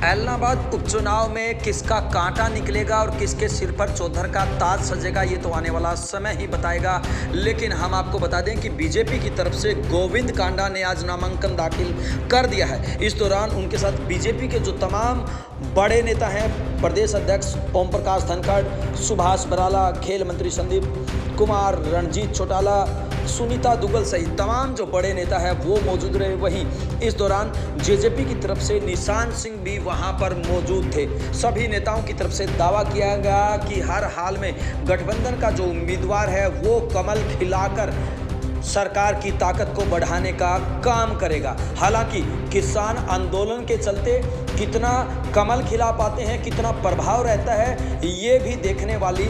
ऐलनाबाद उपचुनाव में किसका कांटा निकलेगा और किसके सिर पर चौधर का ताज सजेगा, ये तो आने वाला समय ही बताएगा। लेकिन हम आपको बता दें कि बीजेपी की तरफ से गोविंद कांडा ने आज नामांकन दाखिल कर दिया है। इस दौरान उनके साथ बीजेपी के जो तमाम बड़े नेता हैं, प्रदेश अध्यक्ष ओम प्रकाश धनखड़, सुभाष बराला, खेल मंत्री संदीप कुमार, रणजीत चौटाला, सुनीता दुग्गल सहित तमाम जो बड़े नेता हैं वो मौजूद रहे। वहीं इस दौरान जेजेपी की तरफ से निशान सिंह भी वहां पर मौजूद थे। सभी नेताओं की तरफ से दावा किया गया कि हर हाल में गठबंधन का जो उम्मीदवार है वो कमल खिलाकर सरकार की ताकत को बढ़ाने का काम करेगा। हालांकि किसान आंदोलन के चलते कितना कमल खिला पाते हैं, कितना प्रभाव रहता है, ये भी देखने वाली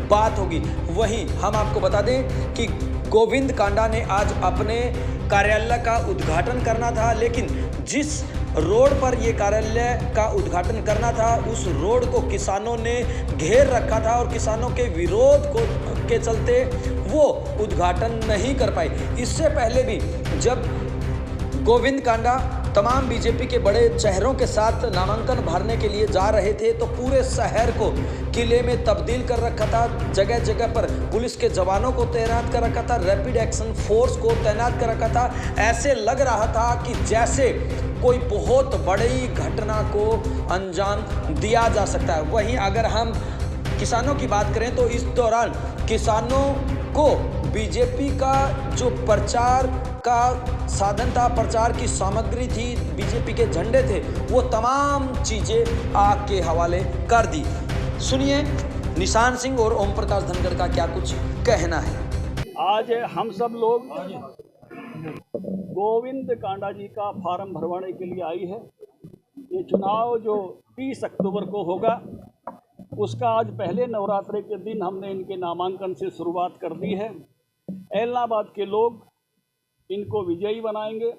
बात होगी। वहीं हम आपको बता दें कि गोविंद कांडा ने आज अपने कार्यालय का उद्घाटन करना था, लेकिन जिस रोड पर ये कार्यालय का उद्घाटन करना था उस रोड को किसानों ने घेर रखा था और किसानों के विरोध के चलते वो उद्घाटन नहीं कर पाए। इससे पहले भी जब गोविंद कांडा तमाम बीजेपी के बड़े चेहरों के साथ नामांकन भरने के लिए जा रहे थे तो पूरे शहर को किले में तब्दील कर रखा था। जगह जगह पर पुलिस के जवानों को तैनात कर रखा था, रैपिड एक्शन फोर्स को तैनात कर रखा था। ऐसे लग रहा था कि जैसे कोई बहुत बड़ी घटना को अंजाम दिया जा सकता है। वहीं अगर हम किसानों की बात करें तो इस दौरान किसानों को बीजेपी का जो प्रचार का साधन था, प्रचार की सामग्री थी, बीजेपी के झंडे थे, वो तमाम चीजें आग के हवाले कर दी। सुनिए निशान सिंह और ओम प्रकाश धनखड़ का क्या कुछ कहना है। आज हम सब लोग गोविंद कांडा जी का फार्म भरवाने के लिए आई है। ये चुनाव जो 30 अक्टूबर को होगा उसका आज पहले नवरात्रि के दिन हमने इनके नामांकन से शुरुआत कर दी है। ऐलनाबाद के लोग इनको विजयी बनाएंगे।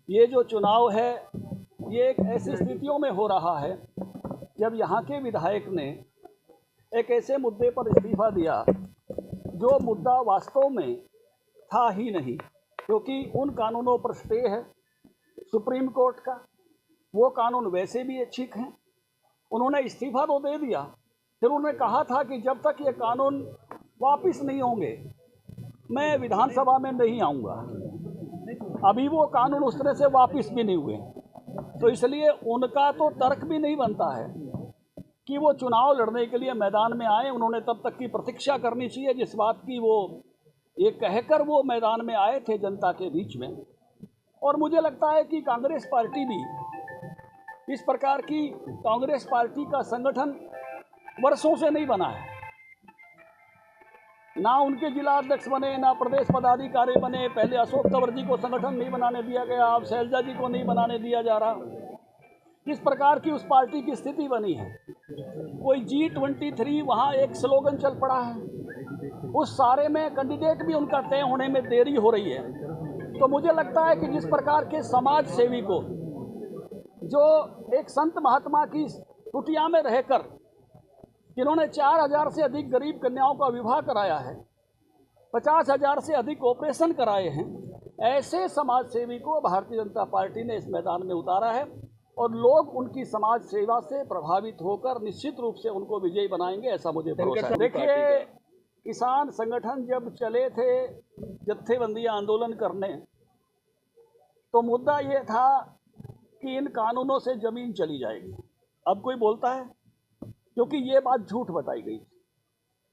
ये जो चुनाव है ये एक ऐसी स्थितियों में हो रहा है जब यहाँ के विधायक ने एक ऐसे मुद्दे पर इस्तीफा दिया जो मुद्दा वास्तव में था ही नहीं, क्योंकि उन कानूनों पर स्टे है सुप्रीम कोर्ट का, वो कानून वैसे भी ठीक हैं। उन्होंने इस्तीफा तो दे दिया, फिर उन्होंने कहा था कि जब तक ये कानून वापस नहीं होंगे मैं विधानसभा में नहीं आऊँगा। अभी वो कानून उस तरह से वापस भी नहीं हुए, तो इसलिए उनका तो तर्क भी नहीं बनता है कि वो चुनाव लड़ने के लिए मैदान में आए। उन्होंने तब तक की प्रतीक्षा करनी चाहिए जिस बात की वो ये कहकर वो मैदान में आए थे जनता के बीच में। और मुझे लगता है कि कांग्रेस पार्टी भी इस प्रकार की कांग्रेस पार्टी का संगठन वर्षों से नहीं बना है। ना उनके जिला अध्यक्ष बने, ना प्रदेश पदाधिकारी बने। पहले अशोक तंवर जी को संगठन नहीं बनाने दिया गया, अब शैलजा जी को नहीं बनाने दिया जा रहा। किस प्रकार की उस पार्टी की स्थिति बनी है। कोई G23 वहाँ एक स्लोगन चल पड़ा है, उस सारे में कैंडिडेट भी उनका तय होने में देरी हो रही है। तो मुझे लगता है कि जिस प्रकार के समाज सेवी को जो एक संत महात्मा की कुटिया में रहकर जिन्होंने 4000 से अधिक गरीब कन्याओं का विवाह कराया है, 50,000 से अधिक ऑपरेशन कराए हैं, ऐसे समाज सेवी को भारतीय जनता पार्टी ने इस मैदान में उतारा है और लोग उनकी समाज सेवा से प्रभावित होकर निश्चित रूप से उनको विजयी बनाएंगे, ऐसा मुझे भरोसा है। देखिए, किसान संगठन जब चले थे जत्थेबंदी आंदोलन करने तो मुद्दा ये था कि इन कानूनों से ज़मीन चली जाएगी। अब कोई बोलता है, क्योंकि ये बात झूठ बताई गई।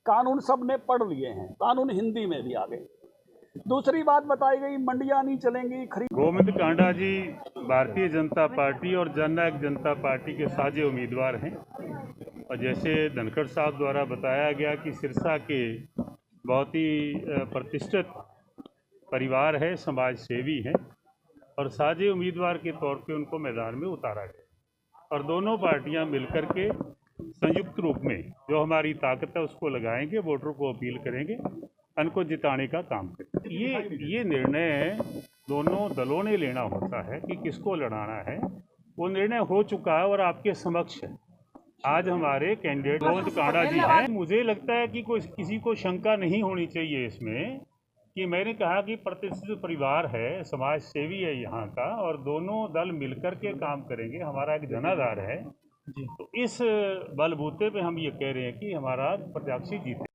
कानून सब ने पढ़ लिए हैं, कानून हिंदी में भी आ गए। दूसरी बात बताई गई मंडियां नहीं चलेंगी, खरीद। गोविंद कांडा जी भारतीय जनता पार्टी और जननायक जनता पार्टी के साझे उम्मीदवार हैं और जैसे धनखड़ साहब द्वारा बताया गया कि सिरसा के बहुत ही प्रतिष्ठित परिवार है, समाज सेवी हैं और साझे उम्मीदवार के तौर पे उनको मैदान में उतारा गया और दोनों पार्टियां मिलकर के संयुक्त रूप में जो हमारी ताकत है उसको लगाएंगे, वोटरों को अपील करेंगे, उनको जिताने का काम करेंगे। ये निर्णय दोनों दलों ने लेना होता है कि किसको लड़ाना है। वो निर्णय हो चुका है और आपके समक्ष है। आज हमारे कैंडिडेट गोविंद कांडा जी हैं। मुझे लगता है कि कोई किसी को शंका नहीं होनी चाहिए इसमें कि मैंने कहा कि प्रतिष्ठित परिवार है, समाज सेवी है यहाँ का, और दोनों दल मिलकर के काम करेंगे। हमारा एक जनाधार है जी, तो इस बलबूते पे हम ये कह रहे हैं कि हमारा प्रत्याशी जीते।